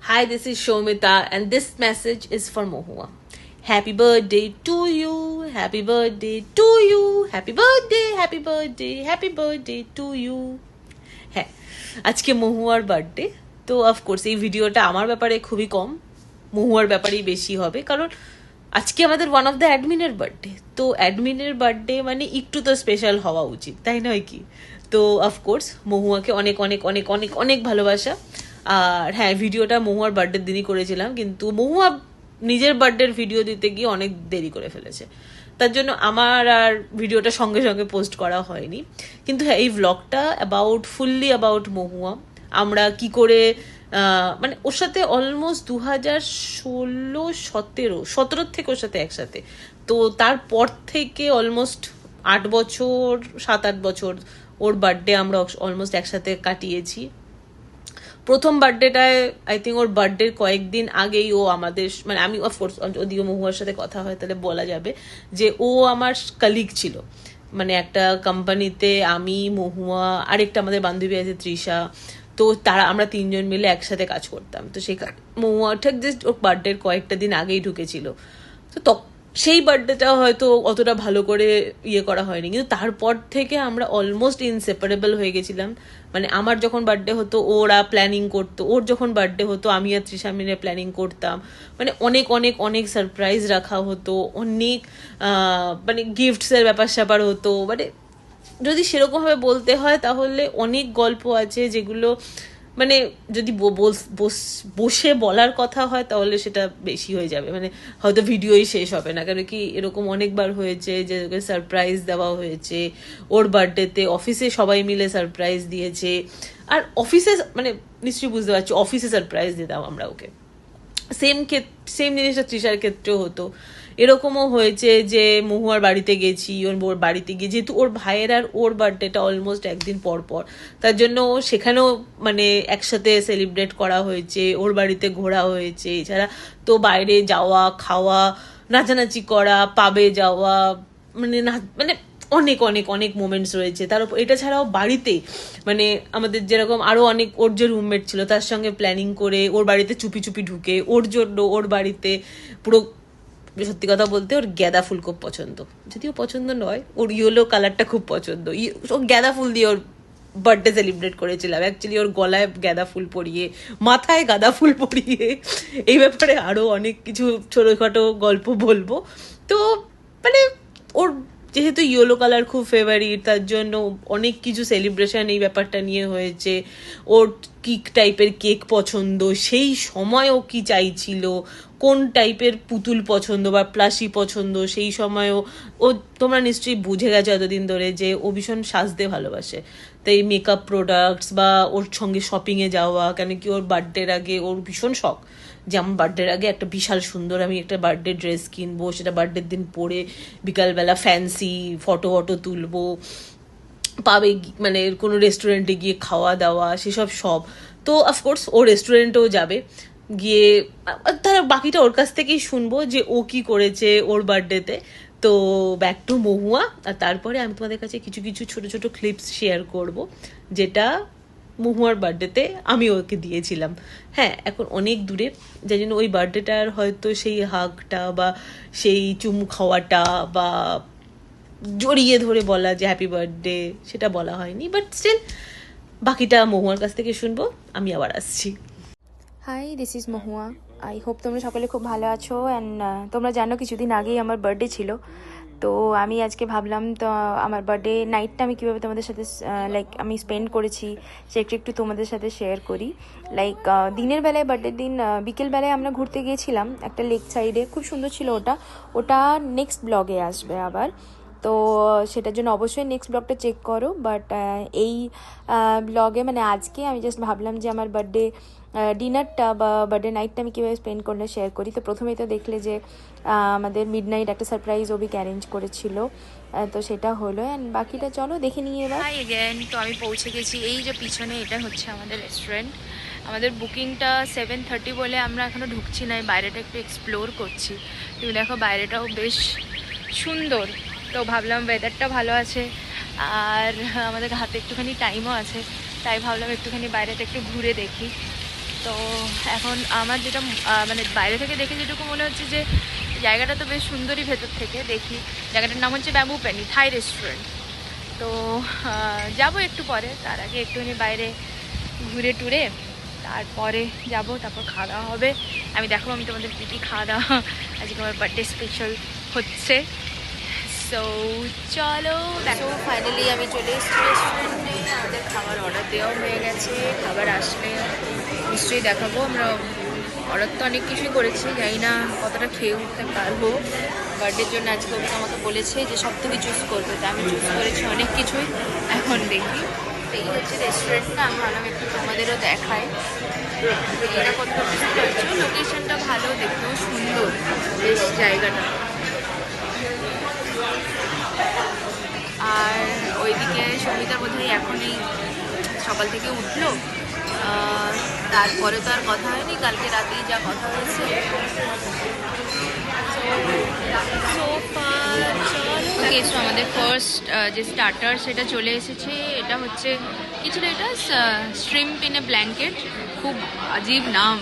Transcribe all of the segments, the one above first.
Hi, this is Shomita, and this message is for Mohua. Happy birthday to you, happy birthday to you, happy birthday, happy birthday, happy birthday to you. হ্যাঁ, আজকে মহুয়ার birthday. তো of course এই ভিডিওটা আমার ব্যাপারে খুবই কম, মহুয়ার ব্যাপারেই বেশি হবে, কারণ আজকে আমাদের ওয়ান অফ দ্য অ্যাডমিনের বার্থডে। তো অ্যাডমিনের বার্থডে মানে একটু তো স্পেশাল হওয়া উচিত, তাই নয় কি? তো অফকোর্স মহুয়াকে অনেক অনেক অনেক অনেক অনেক ভালোবাসা। আর হ্যাঁ, ভিডিওটা মহুয়ার বার্থডের দিনই করেছিলাম, কিন্তু মহুয়া নিজের বার্থডের ভিডিও দিতে গিয়ে অনেক দেরি করে ফেলেছে, তার জন্য আমার আর ভিডিওটা সঙ্গে সঙ্গে পোস্ট করা হয়নি। কিন্তু হ্যাঁ, এই ভ্লগটা ফুললি অ্যাবাউট মহুয়া। আমরা কি করে মানে ওর সাথে অলমোস্ট 2016-17 থেকে ওর সাথে একসাথে। তো তারপর থেকে অলমোস্ট 8 বছর 7-8 বছর ওর বার্থডে আমরা অলমোস্ট একসাথে কাটিয়েছি। প্রথম বার্থডেটায় আই থিঙ্ক ওর বার্থডের কয়েকদিন আগেই ও আমাদের, মানে আমি অফকোর্স যদিও মহুয়ার সাথে কথা হয় তাহলে বলা যাবে যে ও আমার কালিগ ছিল। মানে একটা কোম্পানিতে আমি, মহুয়া, আরেকটা আমাদের বান্ধবী আছে তৃষা, তো আমরা তিনজন মিলে একসাথে কাজ করতাম। তো সেই মহুয়া ঠিক জাস্ট ওর বার্থডের কয়েকটা দিন আগেই ঢুকেছিল। তো সেই বার্থডেটা হয়তো অতটা ভালো করে করা হয়নি, কিন্তু তারপর থেকে আমরা অলমোস্ট ইনসেপারেবল হয়ে গেছিলাম। মানে আমার যখন বার্থডে হতো ওরা প্ল্যানিং করতো, ওর যখন বার্থডে হতো আমি আর তৃষা মিলে প্ল্যানিং করতাম। মানে অনেক অনেক অনেক সারপ্রাইজ রাখা হতো, অনেক মানে গিফটসের ব্যাপার স্যাপার হতো। মানে যদি সেরকমভাবে বলতে হয় তাহলে অনেক গল্প আছে যেগুলো মানে যদি বসে বলার কথা হয় তাহলে সেটা বেশি হয়ে যাবে, মানে হয়তো ভিডিওই শেষ হবে না। কারণ কি এরকম অনেকবার হয়েছে যে ওকে সারপ্রাইজ দেওয়া হয়েছে ওর বার্থডেতে, অফিসে সবাই মিলে সারপ্রাইজ দিয়েছে। আর অফিসে মানে নিশ্চয়ই বুঝতে পারছি, অফিসে সারপ্রাইজ দিতাম আমরা ওকে। সেম জিনিসটা তৃষার ক্ষেত্রেও হতো। এরকমও হয়েছে যে মহুয়ার বাড়িতে গেছি, ওর বাড়িতে গিয়ে যেহেতু ওর ভাইয়ের আর ওর বার্থডেটা অলমোস্ট একদিন পর পর, তার জন্য সেখানেও মানে একসাথে সেলিব্রেট করা হয়েছে, ওর বাড়িতে ঘোরা হয়েছে। এছাড়া তো বাইরে যাওয়া, খাওয়া, নাচানাচি করা, পাবে যাওয়া, মানে অনেক অনেক অনেক মোমেন্টস রয়েছে। তার উপর এটা ছাড়াও বাড়িতে মানে আমাদের যেরকম আরো অনেক, ওর যে রুমমেট ছিল তার সঙ্গে প্ল্যানিং করে ওর বাড়িতে চুপি চুপি ঢুকে ওর জন্য ওর বাড়িতে পুরো, সত্যি কথা বলতে ওর গাঁদা ফুল খুব পছন্দ, যদিও পছন্দ নয়, ওর ইয়েলো কালারটা খুব পছন্দ। ও গাঁদা ফুল দিয়ে ওর বার্থডে সেলিব্রেট করেছিলাম, অ্যাকচুয়ালি ওর গলায় গাঁদা ফুল পরিয়ে, মাথায় গাঁদা ফুল পরিয়ে। এই ব্যাপারে আরো অনেক কিছু ছোটখাটো গল্প বলবো। তো মানে ওর যেহেতু ইয়েলো কালার খুব ফেভারিট, তার জন্য অনেক কিছু সেলিব্রেশন এই ব্যাপারটা নিয়ে হয়েছে। ওর কি টাইপের কেক পছন্দ, সেই সময় ও কি চাইছিল, কোন টাইপের পুতুল পছন্দ বা প্লাসি পছন্দ, সেই সময়ও ও, তোমরা নিশ্চয়ই বুঝে গেছো এতদিন ধরে যে ও ভীষণ সাজতে ভালোবাসে। তাই মেকআপ প্রোডাক্টস বা ওর সঙ্গে শপিংয়ে যাওয়া, কেন কি ওর বার্থডের আগে ওর ভীষণ শখ যে আমার বার্থডের আগে একটা বিশাল সুন্দর আমি একটা বার্থডে ড্রেস কিনবো, সেটা বার্থডের দিন পরে বিকালবেলা ফ্যান্সি ফটো তুলবো, পাবে মানে কোনো রেস্টুরেন্টে গিয়ে খাওয়া দাওয়া, সেসব সব। তো অফকোর্স ও রেস্টুরেন্টেও যাবে, গিয়ে তারা বাকিটা ওর কাছ থেকেই শুনবো যে ও কি করেছে ওর বার্থডেতে। তো ব্যাক টু মহুয়া। আর তারপরে আমি তোমাদের কাছে কিছু কিছু ছোট ছোট ক্লিপস শেয়ার করব যেটা মহুয়ার বার্থডেতে আমি ওকে দিয়েছিলাম। হ্যাঁ, এখন অনেক দূরে, যার জন্য ওই বার্থডেটার হয়তো সেই হাগটা বা সেই চুমু খাওয়াটা বা জড়িয়ে ধরে বলা যে হ্যাপি বার্থডে সেটা বলা হয়নি, বাট স্টিল বাকিটা মহুয়ার কাছ থেকে শুনবো। আমি আবার আসছি। Hi, this is Mahua. I hope তোমরা সকলে খুব ভালো আছো। অ্যান্ড তোমরা জানো কিছুদিন আগেই আমার বার্থডে ছিল, তো আমি আজকে ভাবলাম তো আমার বার্থডে নাইটটা আমি কীভাবে তোমাদের সাথে লাইক আমি স্পেন্ড করেছি সেটা একটু তোমাদের সাথে শেয়ার করি। লাইক দিনের বেলায়, বার্থডের দিন বিকেলবেলায় আমরা ঘুরতে গিয়েছিলাম একটা লেক সাইডে, খুব সুন্দর ছিল ওটা। ওটা নেক্সট ব্লগে আসবে আবার, তো সেটার জন্য অবশ্যই নেক্সট ব্লগটা চেক করো। বাট এই ব্লগে মানে আজকে আমি জাস্ট ভাবলাম যে আমার বার্থডে ডিনারটা বা বার্থডে নাইটটা আমি কীভাবে স্পেন্ড করলে শেয়ার করি। তো প্রথমেই তো দেখলে যে আমাদের মিড নাইট একটা সারপ্রাইজ ওবিকে অ্যারেঞ্জ করেছিল, তো সেটা হলো। অ্যান্ড বাকিটা চলো দেখে নিয়ে এবার। হাই এগেন, তো আমি পৌঁছে গেছি। এই যে পিছনে এটা হচ্ছে আমাদের রেস্টুরেন্ট। আমাদের বুকিংটা 7:30 বলে আমরা এখনও ঢুকছি না, বাইরেটা একটু এক্সপ্লোর করছি। তুমি দেখো বাইরেটাও বেশ সুন্দর। তো ভাবলাম ওয়েদারটা ভালো আছে আর আমাদের হাতে একটুখানি টাইমও আছে, তাই ভাবলাম একটুখানি বাইরেটা একটু ঘুরে দেখি। তো এখন আমার যেটা মানে বাইরে থেকে দেখে যেটুকু মনে হচ্ছে যে জায়গাটা তো বেশ সুন্দরই, ভেতর থেকে দেখি। জায়গাটার নাম হচ্ছে ব্যাম্বু প্যানি থাই রেস্টুরেন্ট। তো যাবো একটু পরে, তার আগে একটুখানি বাইরে ঘুরে টুরে তারপরে যাব, তারপর খাওয়া দাওয়া হবে। আমি দেখাবো আমি তোমাদের কী কী খাওয়া দাওয়া আজকে আমার বার্থডে স্পেশাল হচ্ছে। সো চলো দেখো, ফাইনালি আমি চলে এসেছি রেস্টুরেন্টে। আমাদের খাবার অর্ডার দেওয়া হয়ে গেছে, খাবার আসলে নিশ্চয়ই দেখাবো। আমরা অর্ডার তো অনেক কিছুই করেছি, জানি না কতটা খেয়ে উঠতে পারবো। বার্থডের জন্য আজকে ওকে আমাকে বলেছে যে সব থেকে চুজ করবে, তো আমি চুজ করেছি অনেক কিছুই, এখন দেখি। তো এই হচ্ছে রেস্টুরেন্টটা, আমি ভাবলাম একটু তোমাদেরও দেখাই। এটা কতটা বুঝতে পারছো, লোকেশনটা ভালো, দেখতেও সুন্দর বেশ জায়গাটা। আর ওইদিকে সঙ্গীতার বোধহয় এখনই সকাল থেকে উঠলো, তারপরে তো আর কথা হয়নি, কালকে রাতেই যা কথা হয়েছে। ওকে, সো আমাদের ফার্স্ট যে স্টার্টার সেটা চলে এসেছে। এটা হচ্ছে কি ছিল এটা, শ্রিম্প ইন এ ব্ল্যাঙ্কেট, খুব আজীব নাম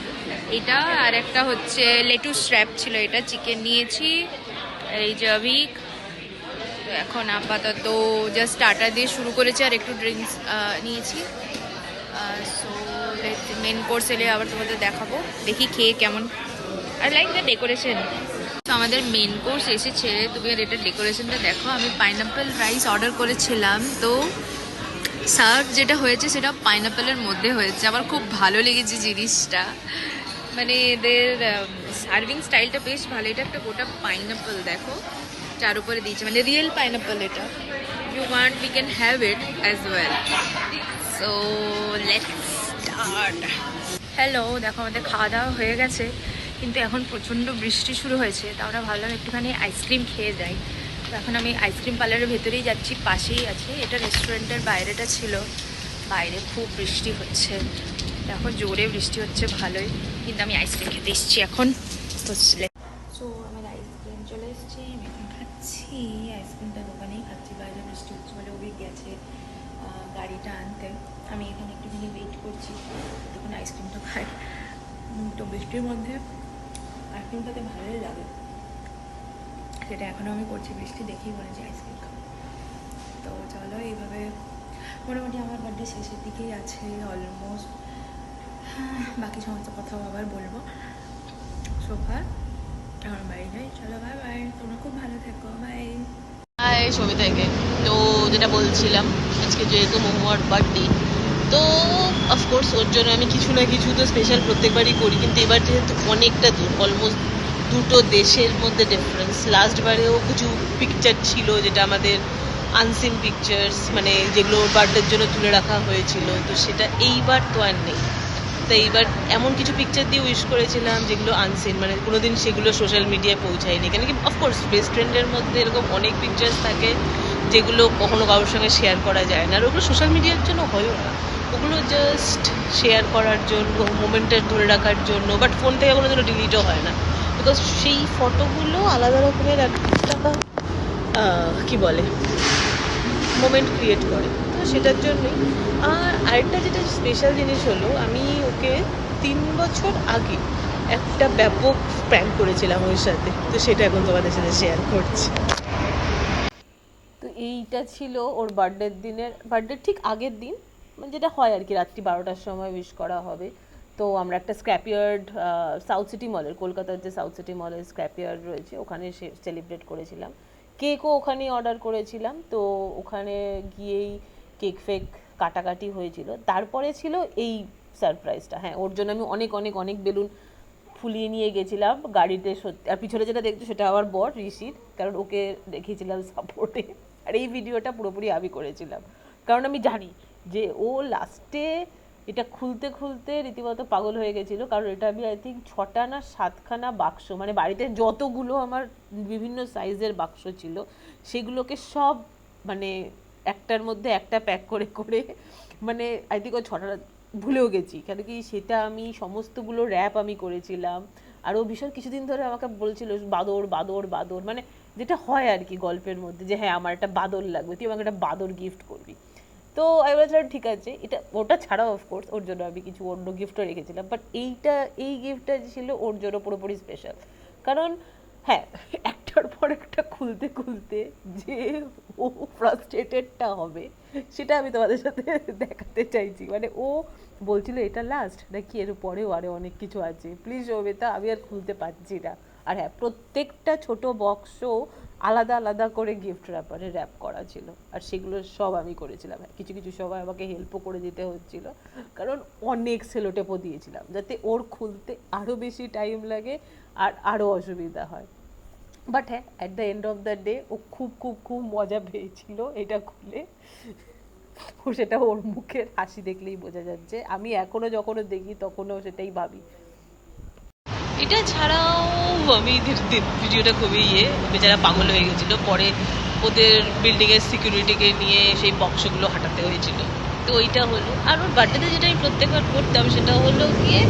এটা। আর একটা হচ্ছে লেটুস স্ট্র্যাপ ছিল, এটা চিকেন নিয়েছি। এই যে অভিক তো এখন আপাতত জাস্ট স্টার্টার দিয়ে শুরু করেছি, আর একটু ড্রিঙ্কস নিয়েছি। সো মেন কোর্স এলে আবার তোমাদের দেখাবো, দেখি খেয়ে কেমন। আর লাইক দ্য ডেকোরেশন। তো আমাদের মেন কোর্স এসেছে, তুমি আর এটার ডেকোরেশনটা দেখো। আমি পাইনাপেল রাইস অর্ডার করেছিলাম, তো সার্ভ যেটা হয়েছে সেটা পাইনাপেলের মধ্যে হয়েছে। আমার খুব ভালো লেগেছে জিনিসটা, মানে এদের সার্ভিং স্টাইলটা বেশ ভালো। এটা একটা গোটা পাইনাপেল দেখো চার উপরে দিয়েছে, মানে রিয়েল পাইনাপেল। এটা you want we can have it as well. So let's start. Hello, দেখো আমাদের খাওয়া দাওয়া হয়ে গেছে, কিন্তু এখন প্রচণ্ড বৃষ্টি শুরু হয়েছে। তা আমরা ভাবলাম একটুখানি আইসক্রিম খেয়ে যাই। তো এখন আমি আইসক্রিম পার্লারের ভেতরেই যাচ্ছি, পাশেই আছে। এটা রেস্টুরেন্টের বাইরেটা ছিল, বাইরে খুব বৃষ্টি হচ্ছে, দেখো জোরে বৃষ্টি হচ্ছে ভালোই, কিন্তু আমি আইসক্রিম খেতে এসেছি এখন। তো সো আমার আইসক্রিম চলে এসেছি, আমি এখন খাচ্ছি। আইসক্রিমটা দোকানেই খাচ্ছি, বাইরে বৃষ্টি হচ্ছে বলে ওই গেছে গাড়িটা আনতে। আমি এখানে একটুখানি ওয়েট করছি তখন আইসক্রিমটা খাই। তো বৃষ্টির মধ্যে আইসক্রিম খেতে ভালোই লাগে, সেটা এখনও আমি করছি। বৃষ্টি দেখেই বলেছি আইসক্রিম খাবো। তো চলো, এইভাবে মোটামুটি আমার বার্থডে শেষের দিকেই আছে অলমোস্ট। বাকি সমস্ত কথাও আবার বলবো। সোফা আমার বাড়ি যাই, চলো বাই বাই, তোমরা খুব ভালো থেকো, বাই। হাই সবিতাকে। তো যেটা বলছিলাম, আজকে যেহেতু মহুয়ার বার্থডে, তো অফকোর্স ওর জন্য আমি কিছু না কিছু তো স্পেশাল প্রত্যেকবারই করি, কিন্তু এবার যেহেতু অনেকটা দূর, অলমোস্ট দুটো দেশের মধ্যে ডিফারেন্স। লাস্টবারেও কিছু পিকচার ছিল যেটা আমাদের আনসিন পিকচার্স, মানে যেগুলো ওর বার্থডের জন্য তুলে রাখা হয়েছিল, তো সেটা এইবার তো আর নেই। তো এইবার এমন কিছু পিকচার দিয়ে উইশ করেছিলাম যেগুলো আনসিন, মানে কোনোদিন সেগুলো সোশ্যাল মিডিয়ায় পৌঁছায়নি। কেন কি, অফকোর্স বেস্ট ফ্রেন্ডের মধ্যে এরকম অনেক পিকচার্স থাকে যেগুলো কখনো কারোর সঙ্গে শেয়ার করা যায় না, আর ওগুলো সোশ্যাল মিডিয়ার জন্য হয়ও না। ওগুলো জাস্ট শেয়ার করার জন্য, মোমেন্টটা ধরে রাখার জন্য, বাট ফোন থেকে কোনো জন্য ডিলিটও হয় না, বিকজ সেই ফটোগুলো আলাদা রকমের একটা কী বলে মোমেন্ট ক্রিয়েট করে, তো সেটার জন্যই। আর আরেকটা যেটা স্পেশাল জিনিস হলো, আমি ওকে 3 বছর আগে একটা ব্যাপক প্র্যাঙ্ক করেছিলাম ওর সাথে, তো সেটা এখন তোমাদের সাথে শেয়ার করছি। তো এইটা ছিল ওর বার্থডের ঠিক আগের দিন, মানে যেটা হয় আর কি, রাত্রি 12টার সময় উইশ করা হবে। তো আমরা একটা স্ক্র্যাপইয়ার্ড, সাউথ সিটি মলের, কলকাতার যে সাউথ সিটি মলের স্ক্র্যাপইয়ার্ড রয়েছে, ওখানে সেলিব্রেট করেছিলাম। কেকও ওখানেই অর্ডার করেছিলাম, তো ওখানে গিয়েই কেক ফেক কাটাকাটি হয়েছিল। তারপরে ছিল এই সারপ্রাইজটা। হ্যাঁ, ওর জন্য আমি অনেক অনেক অনেক বেলুন ফুলিয়ে নিয়ে গেছিলাম গাড়িতে, সত্যি। আর পিছনে যেটা দেখছো সেটা আমার বর ঋষির, কারণ ওকে দেখিয়েছিলাম সাপোর্টে। আর এই ভিডিওটা পুরোপুরি আমি করেছিলাম, কারণ আমি জানি যে ও লাস্টে এটা খুলতে খুলতে রীতিমতো পাগল হয়ে গেছিলো। কারণ এটা আমি আই থিঙ্ক 6টা না 7খানা বাক্স, মানে বাড়িতে যতগুলো আমার বিভিন্ন সাইজের বাক্স ছিল সেগুলোকে সব মানে একটার মধ্যে একটা প্যাক করে করে, মানে আই থিঙ্ক ও 6টা ভুলেও গেছি, কেন কি সেটা আমি সমস্তগুলো র্যাপ আমি করেছিলাম। আর ও ভীষণ কিছুদিন ধরে আমাকে বলছিল বাদর বাদর বাদর, মানে যেটা হয় আর কি গল্পের মধ্যে, যে হ্যাঁ আমার একটা বাদর লাগবে, তুই আমাকে একটা বাদর গিফট করবি। তো আমি বলছিলাম ঠিক আছে, এটা ওটা ছাড়াও অফকোর্স ওর জন্য আমি কিছু অন্য গিফটও রেখেছিলাম, বাট এই গিফটটা ছিল ওর জন্য পুরোপুরি স্পেশাল। কারণ হ্যাঁ, একটার পর একটা খুলতে খুলতে যে ও ফ্রাস্ট্রেটেডটা হবে সেটা আমি তোমাদের সাথে দেখাতে চাইছি। মানে ও বলছিল এটা লাস্ট নাকি এর পরেও আরও অনেক কিছু আছে, প্লিজ সৌমিতা আমি আর খুলতে পারছি না। আর হ্যাঁ, প্রত্যেকটা ছোট বক্সও আলাদা আলাদা করে গিফট র্যাপারে র্যাপ করা ছিল, আর সেগুলো সব আমি করেছিলাম। হ্যাঁ, কিছু কিছু সময় আমাকে হেল্পও করে দিতে হচ্ছিল, কারণ অনেক সেলোটেপও দিয়েছিলাম যাতে ওর খুলতে আরও বেশি টাইম লাগে আর আরও অসুবিধা হয়। বাট হ্যাঁ, at the end of the day ও খুব খুব খুব মজা পেয়েছিল এটা খুলে। ও সেটা ওর মুখের হাসি দেখলেই বোঝা যাচ্ছে, আমি এখনো যখন দেখি তখনও সেটাই ভাবি। এটা ছাড়াও আমি ভিডিওটা খুবই বেচারা পাগল হয়ে গেছিল, পরে ওদের বিল্ডিংয়ের সিকিউরিটিকে নিয়ে সেই বক্সগুলো হাঁটাতে হয়েছিল। তো ওইটা হলো। আর ওর বার্থডেতে যেটা আমি প্রত্যেকবার করতাম সেটা হলো গিয়ে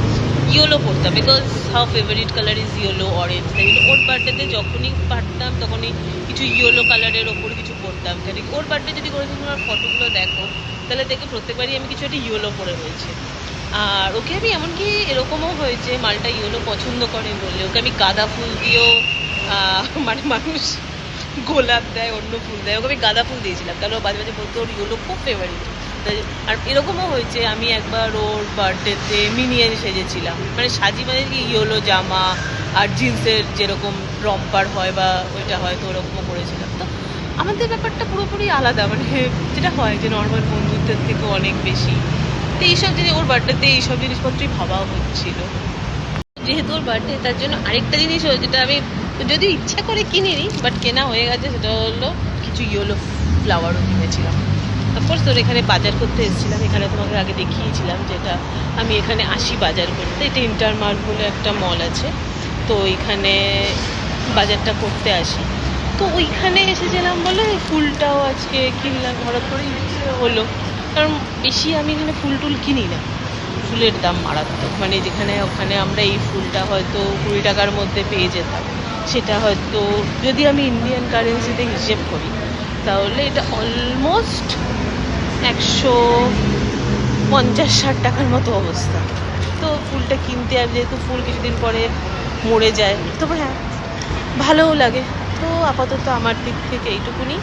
ইয়েলো পরতাম, because how favourite colour is yellow, orange. তাই ওর বার্থডেতে যখনই পারতাম তখনই কিছু ইয়েলো কালারের ওপরে কিছু পরতাম। কেন ওর বার্থডে যদি কোনোদিন তোমার ফটোগুলো দেখো তাহলে দেখে প্রত্যেকবারই আমি কিছু একটা ইয়েলো পরে রয়েছে। আর ওকে আমি এমনকি এরকমও হয়েছে, মালটা ইয়েলো পছন্দ করে বললে ওকে আমি গাঁদা ফুল দিয়েও মানে মানুষ গোলাপ দেয়, অন্য ফুল দেয়, ওকে আমি গাঁদা ফুল দিয়েছিলাম, তাহলে ও মাঝে মাঝে বলতো ওর ইয়েলো খুব ফেভারিট। আর এরকমও হয়েছে আমি একবার ওর বার্থডেতে মিনিয়ন সেজেছিলাম, মানে সাজি মানে কি ইয়েলো জামা আর জিন্সের যেরকম রম্পার হয় বা ওইটা হয়, তো ওরকমও করেছিলাম। তো আমাদের ব্যাপারটা পুরোপুরি আলাদা, মানে যেটা হয় যে নর্মাল বন্ধুত্বের থেকে অনেক বেশি। তো এইসব জিনিস ওর বার্থডেতে এইসব জিনিসপত্রই ভাবা হচ্ছিল। যেহেতু ওর বার্থডে তার জন্য আরেকটা জিনিস হয়েছে যেটা আমি যদি ইচ্ছা করে কিনিনি বাট কেনা হয়ে গেছে, সেটা হলো কিছু ইয়েলো ফ্লাওয়ারও কিনেছিলাম। অফকোর্স তোর এখানে বাজার করতে এসেছিলাম, এখানে তোমাকে আগে দেখিয়েছিলাম যেটা আমি এখানে আসি বাজার করতে। এটা ইন্টারমার্ট বলে একটা মল আছে, তো ওইখানে বাজারটা করতে আসি। তো ওইখানে এসেছিলাম বলে ফুলটাও আজকে কিনলাম, হঠাৎ করে ইচ্ছে হলো। কারণ বেশি আমি এখানে ফুল টুল কিনি না, ফুলের দাম মারাত্মক। মানে যেখানে ওখানে আমরা এই ফুলটা হয়তো 20 টাকার মধ্যে পেয়ে যেতাম, সেটা হয়তো যদি আমি ইন্ডিয়ান কারেন্সিতে হিসেব করি তাহলে এটা অলমোস্ট 150-60 টাকার মতো অবস্থা। তো ফুলটা কিনতে, আর যেহেতু ফুল কিছুদিন পরে মরে যায়, তবে হ্যাঁ ভালোও লাগে। তো আপাতত আমার দিক থেকে এইটুকুনি।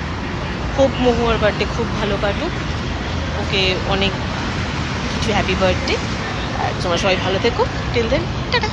হোপ মহুয়ার বার্থডে খুব ভালো কাটুক, ওকে অনেক কিছু হ্যাপি বার্থডে, আর তোমরা সবাই ভালো থেকো। Till then tata.